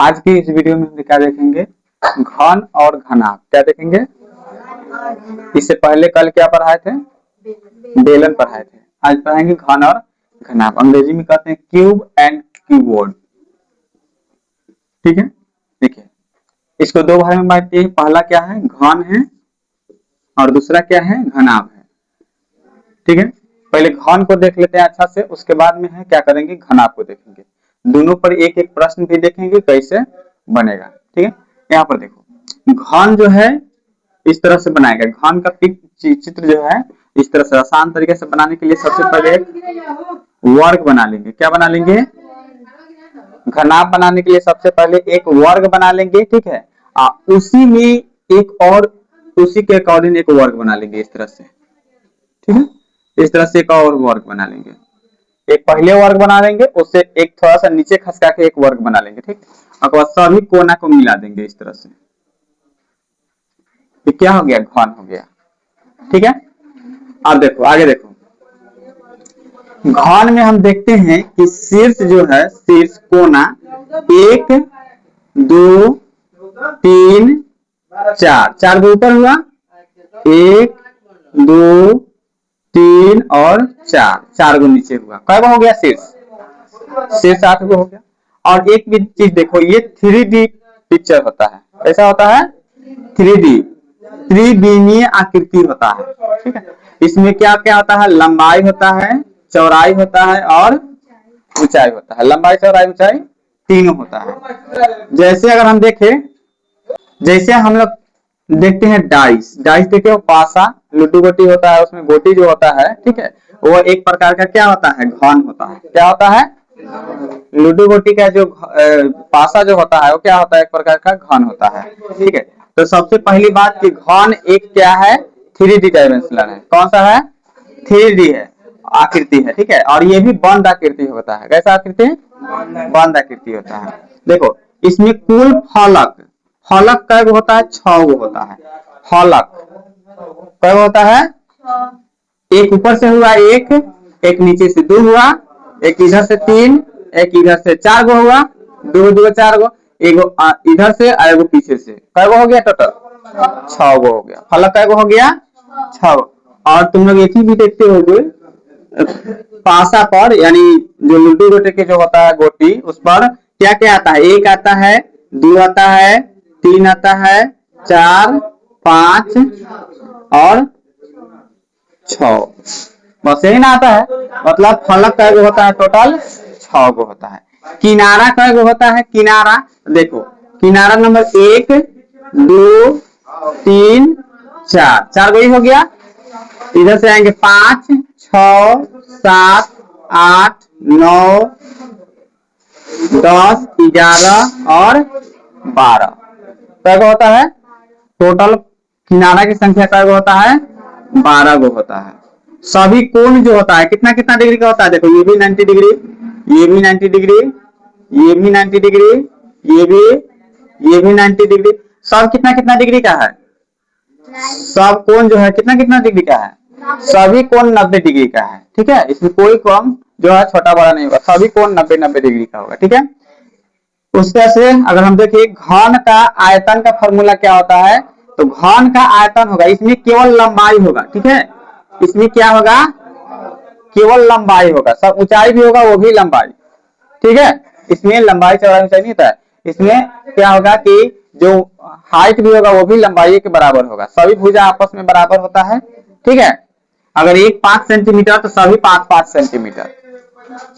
आज की इस वीडियो में हम क्या देखेंगे, घन और घनाभ। क्या देखेंगे? इससे पहले कल क्या पढ़ाए थे? बेलन पढ़ाए थे। आज पढ़ाएंगे घन और घनाभ। अंग्रेजी में कहते हैं क्यूब एंड क्यूबोर्ड। ठीक है, देखिए इसको दो भाग में बांटते हैं। पहला क्या है? घन है और दूसरा क्या है? घनाभ है। ठीक है, पहले घन को देख लेते हैं अच्छा से, उसके बाद में है क्या करेंगे, घनाभ को देखेंगे। दोनों पर एक एक प्रश्न भी देखेंगे कैसे बनेगा। ठीक है, यहाँ पर देखो घन जो है इस तरह से बनाएगा। घन का चित्र जो है इस तरह से आसान तरीके से बनाने के लिए सबसे पहले एक वर्ग बना लेंगे। क्या बना लेंगे? घनाभ बनाने के लिए सबसे पहले एक वर्ग बना लेंगे। ठीक है, उसी में एक और उसी के अकॉर्डिंग एक वर्ग बना लेंगे इस तरह से। ठीक है, इस तरह से एक और वर्ग बना लेंगे। एक पहले वर्ग बना लेंगे, उससे एक थोड़ा सा नीचे खसका के एक वर्ग बना लेंगे। ठीक, उसके बाद सभी कोना को मिला देंगे इस तरह से। ये क्या हो गया? घन हो गया। ठीक है, अब देखो आगे देखो। घन में हम देखते हैं कि शीर्ष जो है, शीर्ष कोना 1 2 3 4, 4 के ऊपर हुआ 1 2 3 और 4, 4 गो नीचे हुआ। कै गो हो गया? शीर्ष 8 गो हो गया। और एक भी चीज देखो, ये 3D पिक्चर होता है। कैसा होता है? 3D, त्रिविमीय आकृति होता है। ठीक है, इसमें क्या क्या होता है? लंबाई होता है, चौड़ाई होता है और ऊंचाई होता है। लंबाई चौड़ाई ऊंचाई तीनों होता है। जैसे अगर हम देखें, जैसे हम लोग देखते हैं डाइस, डाइस देखे हो, पासा लूडो गोटी होता है, उसमें गोटी जो होता है, ठीक है, वो एक प्रकार का क्या होता है? घन होता है। क्या होता है? लूडो गोटी का जो पासा जो होता है वो क्या होता है? एक प्रकार का घन होता है। ठीक है, तो सबसे पहली बात कि घन एक क्या है? 3D डायमेंशनल है। कौन सा है? 3D है, आकृति है। ठीक है, और ये भी बंद आकृति होता है। कैसा आकृति? बंद आकृति होता है। देखो इसमें कुल फलक, फलक कै गो होता है? 6 गो होता है। फलक कै गो होता है? एक ऊपर से हुआ एक नीचे से 2 हुआ, एक इधर से 3, एक इधर से 4 गो हुआ, 2 2 4 गो, एगो इधर से और एगो पीछे से। कै गो हो गया? टोटल 6 गो हो गया। फलक कै गो हो गया? 6 गो। और तुम लोग एक ही भी देखते होगे पासा पर, यानी जो लूडो गोटी के जो होता है गोटी, उस पर क्या क्या आता है? 1 आता है, 2 आता है, 3 आता है, 4 5 और 6, बस यही ना आता है। मतलब फलक कै गो होता है? टोटल 6 गो होता है। किनारा कै गो होता है? किनारा देखो, किनारा नंबर 1 2 3 4, 4 गो ही हो गया। इधर से आएंगे 5 6 7 8 9 10 11 और 12, कै गो होता है? टोटल किनारा की संख्या कै गो होता है? 12 गो होता है। सभी कोण जो होता है कितना कितना डिग्री का होता है? देखो ये भी 90 डिग्री, ये भी 90 डिग्री, ये भी 90 डिग्री, ये भी 90 डिग्री। सब कितना कितना डिग्री का है? सब कोण जो है कितना कितना डिग्री का है? सभी कोण 90 डिग्री का है। ठीक है, इसमें कोई कोण जो है छोटा बड़ा नहीं होगा, सभी कोण 90 90 डिग्री का होगा। ठीक है, उस तरह से अगर हम देखें घन का आयतन का फॉर्मूला क्या होता है, तो घन का आयतन होगा, इसमें केवल लंबाई होगा। ठीक है, इसमें क्या होगा? केवल लंबाई होगा, सब ऊंचाई भी होगा वो भी लंबाई। ठीक है, इसमें लंबाई चौड़ाई ऊंचाई नहीं होता है। इसमें क्या होगा कि जो हाइट भी होगा वो भी लंबाई के बराबर होगा। सभी भुजा आपस में बराबर होता है। ठीक है, अगर एक 5 सेंटीमीटर तो सभी 5 5 सेंटीमीटर।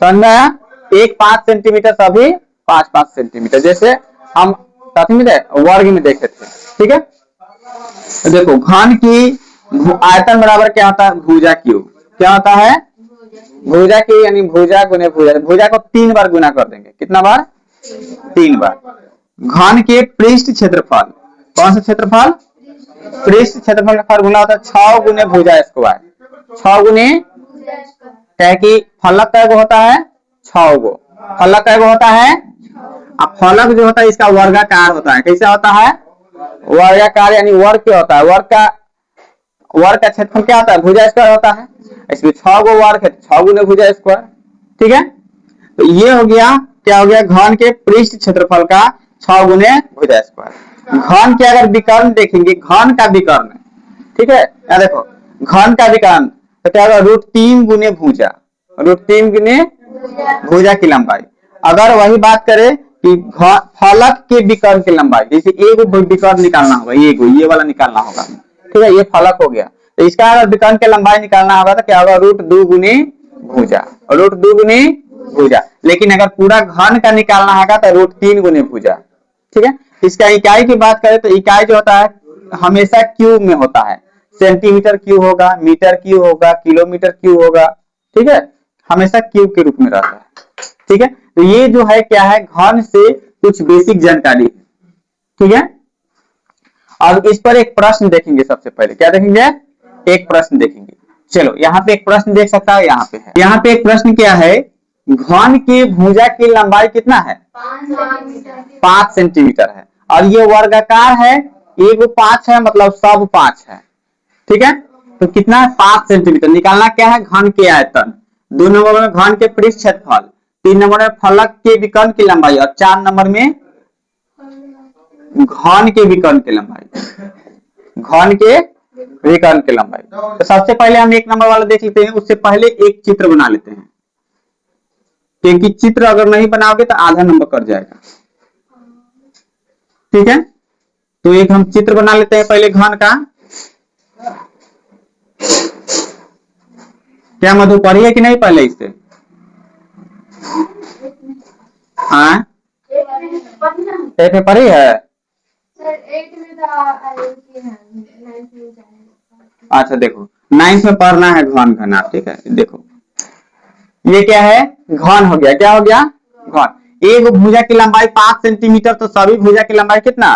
समझ में आया? एक 5 सेंटीमीटर सभी 5 5 सेंटीमीटर, जैसे हम वर्ग में देखे थे। ठीक है, तो देखो घन की आयतन बराबर क्या होता है? भुजा क्यूब। क्या होता है? भुजा की, यानी भुजा गुने भुजा। भुजा को 3 बार गुना कर देंगे। कितना बार? 3 बार। घन के पृष्ठ क्षेत्रफल, कौन सा क्षेत्रफल? पृष्ठ क्षेत्रफल का फॉर्मूला होता है 6 गुने भुजा स्क्वायर। 6 गुने, क्या कि फलक कै गो होता है? 6 गो। फलक कै गो होता है? अब फलक जो होता है इसका वर्गाकार होता है। कैसा होता है? वर्गाकार, यानी वर्ग क्या होता है? वर्ग का क्षेत्रफल क्या होता है? भुजा स्क्वायर होता है। इसमें 6 गो वर्ग है, 6 गुने भुजा स्क्वायर। ठीक है, तो ये हो गया, क्या हो गया? घन के पृष्ठ क्षेत्रफल का 6 गुने भुजा स्क्वायर। घन के अगर विकर्ण देखेंगे, घन का विकर्ण, ठीक है, यहाँ देखो घन का विकर्ण तो क्या होगा, √3 गुने भुजा, √3 गुने भुजा की लंबाई। अगर वही बात करें कि फलक के विकर्ण की लंबाई, जैसे एक विकर्ण निकालना होगा, ये वाला निकालना होगा, ठीक है, ये फलक हो गया, तो इसका अगर विकर्ण की लंबाई निकालना होगा तो क्या होगा, √2 गुने भुजा, √2 गुने भुजा। लेकिन अगर पूरा घन का निकालना होगा तो √3 गुने भुजा, ठीक है। इसका इकाई की बात करें तो इकाई जो होता है हमेशा क्यूब में होता है, सेंटीमीटर क्यूब होगा, मीटर क्यूब होगा, किलोमीटर क्यूब होगा, ठीक है, हमेशा क्यूब के रूप में रहता है, ठीक है। तो ये जो है क्या है, घन से कुछ बेसिक जानकारी है, ठीक है। और इस पर एक प्रश्न देखेंगे, सबसे पहले क्या देखेंगे, एक प्रश्न देखेंगे। चलो यहाँ पे एक प्रश्न देख सकता है, यहाँ पे है, यहाँ पे एक प्रश्न क्या है, घन की भुजा की लंबाई कितना है, 5 सेंटीमीटर है, और ये वर्गाकार है, एक 5 है मतलब सब 5 है, ठीक है। तो कितना है, 5 सेंटीमीटर। निकालना क्या है, घन के आयतन, 2 नंबर में घन के पृष्ठ क्षेत्रफल, 3 नंबर में फलक के विकर्ण की लंबाई, और 4 नंबर में घन के विकर्ण की लंबाई, घन के विकर्ण की लंबाई। तो सबसे पहले हम 1 नंबर वाला देख लेते हैं, उससे पहले एक चित्र बना लेते हैं, क्योंकि चित्र अगर नहीं बनाओगे तो आधा नंबर कट जाएगा, ठीक है। तो एक हम चित्र बना लेते हैं पहले घन का। क्या मधु पढ़ी है कि नहीं पहले इससे, हाँ एक में पढ़ी है, अच्छा देखो 9th में पढ़ना है घन घना, ठीक है। देखो ये क्या है, घन हो गया, क्या हो गया, घन। एक भुजा की लंबाई 5 सेंटीमीटर, तो सभी भुजा की लंबाई कितना,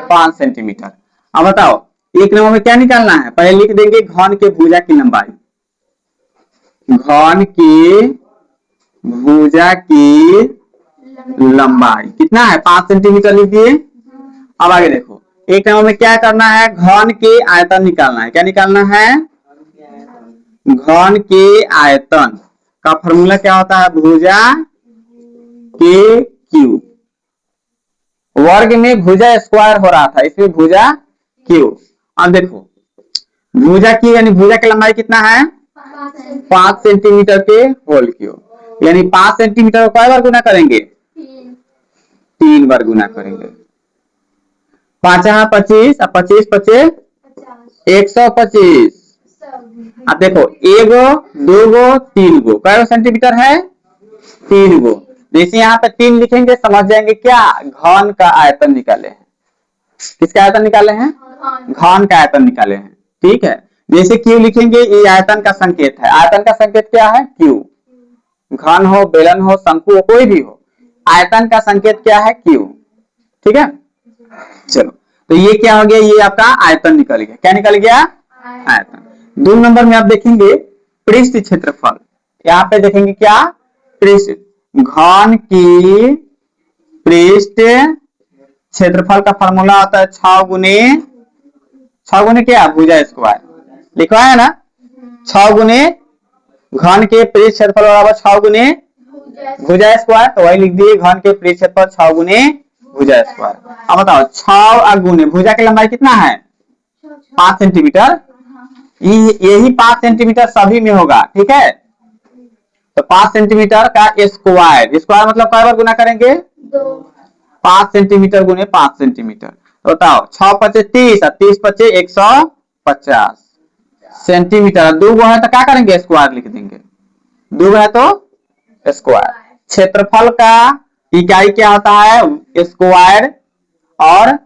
5 सेंटीमीटर। अब बताओ 1 नंबर में क्या निकालना है, पहले लिख देंगे घन के भुजा की लंबाई, घन की भुजा की लंबाई कितना है, 5 सेंटीमीटर लिख दिए। अब आगे देखो 1 नंबर में क्या करना है, घन के आयतन निकालना है, क्या निकालना है, घन के आयतन का फॉर्मूला क्या होता है, भुजा के क्यूब, वर्ग में भुजा स्क्वायर हो रहा था, इसमें भुजा क्यूब। अब देखो भुजा की यानी भुजा की लंबाई कितना है, 5 सेंटीमीटर के होल क्यूब, यानी 5 सेंटीमीटर को कई बार गुना करेंगे, 3 बार गुना करेंगे। 5 25, 25 25 125। अब देखो 1 गो 2 गो 3 गो, कई सेंटीमीटर है, 3 गो। जैसे यहाँ पे 3 लिखेंगे समझ जाएंगे क्या, घन का आयतन निकाले हैं, किसका आयतन निकाले हैं, घन का आयतन निकाले हैं, ठीक है। जैसे क्यू लिखेंगे ये आयतन का संकेत है, आयतन का संकेत क्या है, क्यू, घन हो, बेलन हो, शंकु हो, कोई भी हो, आयतन का संकेत क्या है, क्यू, ठीक है। चलो तो ये क्या हो गया, ये आपका आयतन निकल गया, क्या निकल गया, आयतन। 2 नंबर में आप देखेंगे पृष्ठ क्षेत्रफल, यहाँ पे देखेंगे क्या, पृष्ठ, घन की पृष्ठ क्षेत्रफल का फॉर्मूला होता है 6 गुने क्या, भुजा स्क्वायर, लिखवाया ना, 6 गुने घन के पृष्ठ क्षेत्रफल बराबर 6 गुने भुजा स्क्वायर, तो वही लिख दिए घन के पृष्ठ क्षेत्रफल 6 गुने भुजा स्क्वायर। अब बताओ 6 गुने भुजा की लंबाई कितना है, 5 सेंटीमीटर, यही 5 सेंटीमीटर सभी में होगा, ठीक है। तो 5 सेंटीमीटर का स्क्वायर, स्क्वायर मतलब कई बार गुना करेंगे, 5 सेंटीमीटर गुने 5 सेंटीमीटर, तो बताओ 6 5 30 और 30 5 150 सेंटीमीटर। 2 गो है तो क्या करेंगे, स्क्वायर लिख देंगे, 2 है तो स्क्वायर। क्षेत्रफल का इकाई क्या होता है, स्क्वायर, और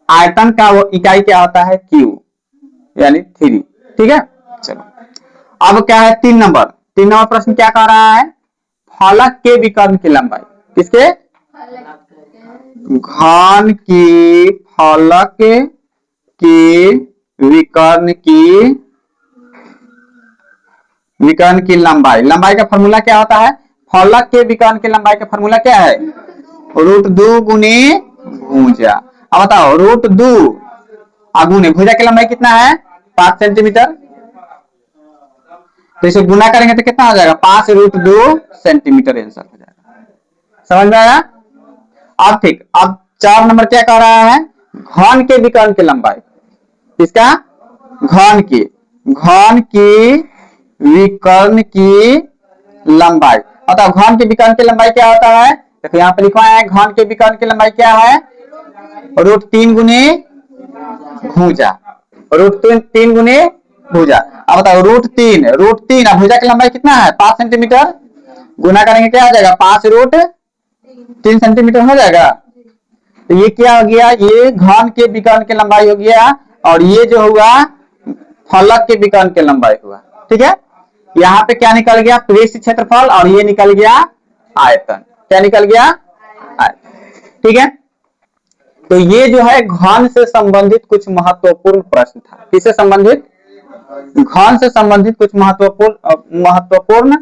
आयतन का वो इकाई क्या होता है, क्यू, यानी 3, ठीक है। चलो अब क्या है, 3 नंबर प्रश्न क्या कह रहा है, फलक के विकर्ण की लंबाई, किसके, घन की फलक की विकर्ण की लंबाई, लंबाई का फॉर्मूला क्या होता है, फलक के विकर्ण की लंबाई का फॉर्मूला क्या है, √2 गुने भुजा। अब बताओ √2 गुने भुजा की लंबाई कितना है, 5 सेंटीमीटर, तो इसे गुना करेंगे तो कितना हो जाएगा, 5 √2 सेंटीमीटर आंसर हो जाएगा, समझ में आया। अब ठीक, अब 4 नंबर क्या कह रहा है, घन के विकर्ण की लंबाई, किसका, घन की विकर्ण की लंबाई। अतः घन के विकर्ण की लंबाई क्या होता है, देखो यहाँ पे लिखा है घन के विकर्ण की लंबाई क्या है, √3 गुने भुजा, √3 गुने भुजा। अब बताओ √3 अब भुजा की लंबाई कितना है 5 सेंटीमीटर, गुना करेंगे क्या आ जाएगा 5√3 सेंटीमीटर हो जाएगा। तो ये क्या हो गया, ये घन के विकर्ण की लंबाई हो गया, और ये जो हुआ फलक के विकर्ण की लंबाई हुआ। ठीक है, यहाँ पे क्या निकल गया, पृष्ठ क्षेत्रफल, और ये निकल गया आयतन। क्या निकल गया, आयतन। ठीक है, तो ये जो है घन से संबंधित कुछ महत्वपूर्ण प्रश्न था। किससे संबंधित, घन से संबंधित कुछ महत्वपूर्ण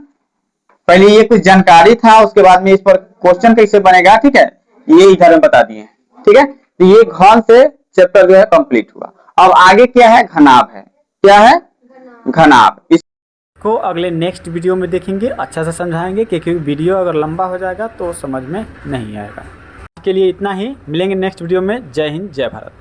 पहले ये कुछ जानकारी था, उसके बाद में इस पर क्वेश्चन कैसे बनेगा, ठीक है, ये इधर में बता दिए। ठीक है, तो ये घन से चैप्टर जो है कंप्लीट हुआ। अब आगे क्या है, घनाभ है। क्या है, घनाभ। को अगले नेक्स्ट वीडियो में देखेंगे, अच्छा से समझाएंगे, क्योंकि वीडियो अगर लंबा हो जाएगा तो समझ में नहीं आएगा। के लिए इतना ही, मिलेंगे नेक्स्ट वीडियो में। जय हिंद, जय भारत।